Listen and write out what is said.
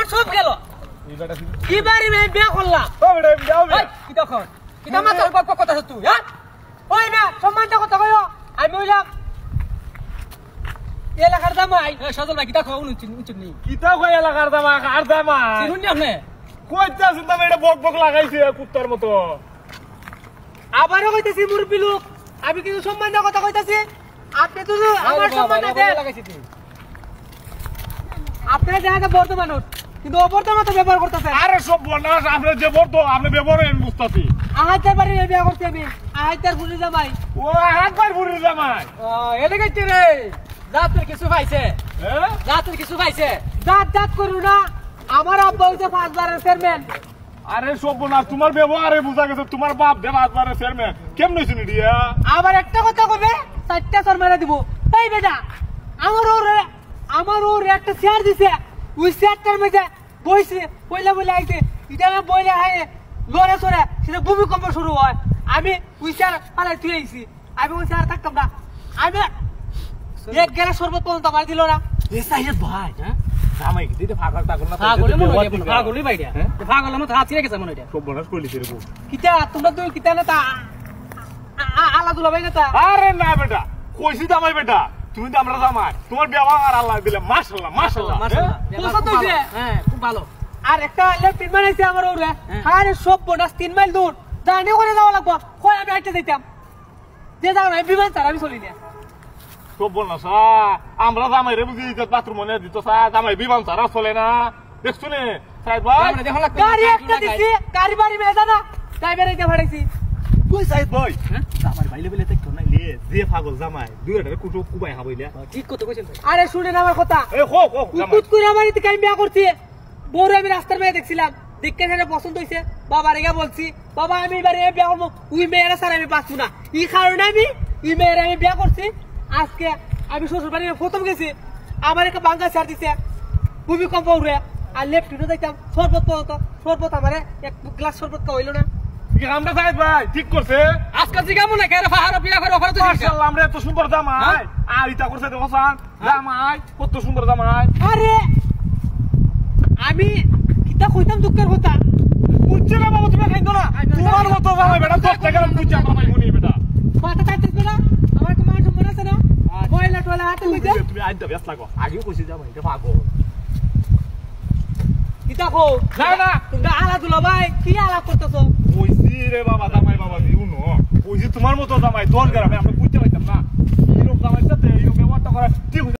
আমার সব গেল কি বাড়ি মে বিয়া করলা কি তখন কিটা মাথার গপ কথা তুই হ্যাঁ ওই না সম্মানটা কথা কইও আমি হইলাম এলাকার জামাই সজল ভাই কিটা খাও উচিত নেই কিতা কই এলাকার জামাই আর জামাই চিনুন আপনি কইতা শুনতাম এটা বক বক লাগাইছে কুত্তার মতো আবারও কইতেছি মুরব্বি লোক আমি কিন্তু সম্মানটা কথা কইতাছি আপনি তো আমার সম্মান দেন আপনারা জায়গা বর্তমান কিন্তু অবর্তমান তো ব্যবহার করতেছেন আরে সব বনাস আপনি যে বর্ত আপনি ব্যবহার এন বুঝতাছি আহাইতার বাড়ি বিয়া করতে আমি আহাইতার ফুরি জামাই ও একবার ফুরি জামাই এলে গেছে রে জাতের কিছু পাইছে হ্যাঁ জাতের কিছু পাইছে জাত করু না আমার আব্বা হইছে 5 বারের চেয়ারম্যান আরে সব বনাস তোমার ব্যবহারে বুঝা গেছে তোমার বাপ দেব আজবারে চেয়ারম্যান কেমন হইছে নিডিয়া আবার একটা কথা কবে 4টা সর মেরে দিব এই বেটা আমার ওর একটা চেয়ার দিছে ওই চেয়ারটার মধ্যে বইছে বইলা আইছে এটা না বইলা আয় লড়ে সরে সেটা ভূমিকম্প শুরু হয় আমি ওই চেয়ার পালাই তুই আইছি আমি ওই চেয়ার থাকতাম না আমি এক গেলা শরবত পর্যন্ত আমার দিল না এ সাইয়েদ ভাই হ্যাঁ জামাই কি দিতে ফাগল না ফাগলই ভাই এটা ফাগল আমার হাত ছিড়ে গেছে মনে এটা সব বনাস কইলি রে কিটা তোমরা দুই কিটা না তা আলা দুলা ভাই না তা আরে না বেটা কইছি জামাই বেটা তুমি তো আমরা জামাই তোমার ব্যবহার আল্লাহ দিলে মাশাআল্লাহ হ্যাঁ খুব ভালো আর একটা লেফট বানাইছে আমার ওরে আরে সব বোনাস 3 মাইল দূর জানি করে যাওয়া লাগবে কই আমি আইতে যাইতাম যে যাও না বিমান ছাড়া আমি চলি না সব বনাস আমরা জামাই রে বুঝি বাথরুম মনে দিত জামাই বিমান ছাড়া চলে না দেখছো নে সাইদ ভাই গাড়ি একটা দিছি গাড়ি বাড়ি মেজা না ড্রাইভার আইতে ভাড়াইছি কই সাইদ ভাই হ্যাঁ জামাই বাইলে বলে দেখতো না লে যে পাগল জামাই দুইটারে কুটো কুবাই হাবইলা ঠিক কথা কইছেন আরে শুনেন আমার কথা এ খো জামাই কুত কইরা বাড়িতে কাই বিয়া করছি বড় আমি রাস্তার মেয়ে দেখছিলাম দেখতে সেটা পছন্দ হইছে বাবা রেগা বলছি বাবা আমি এবারে বিয়া করব ওই মেয়েরা স্যার আমি বাঁচবো না এই কারণে আমি ওই মেয়েরা আমি বিয়া করছি আজকে আমি শ্বশুর বাড়ি প্রথম গেছি আমার একটা বাঙ্গা ছাড় দিছে ভূমিকম্প উড়ে আর লেফট উঠে যাইতাম শরবত আমারে এক গ্লাস শরবত খাওয়াইল না আমরা সাইদ ভাই ঠিক করছে আজকে জিগামু না কেন পাহাড় বিয়া করে অফার তো মাশাআল্লাহ আমরা এত সুন্দর জামাই আর ইটা করছে দেখো জামাই কত সুন্দর জামাই আরে আমি কিতা কইতাম দুঃখের কথা বুঝছে না বাবা তুমি খাইতো না তোমার মতো জামাই বেটা 10 টাকা বুঝছে আমরা মনি বেটা মাথা চাইতেছ না আমার তো মাথা মনে আছে না ময়লা টয়লা হাতে কইতে তুমি আইদা ব্যস্ত লাগো আগেও কইছি জামাই এটা পাগল কিতা কো না তুমি আলা দুলা ভাই কি আলা করতেছো কইছি রে বাবা জামাই বাবা দিউ ন কইছি তোমার মতো জামাই তোর গ্রামে আমরা বুঝতে পারতাম না এরকম জামাইর সাথে এরকম ব্যবহারটা করা ঠিক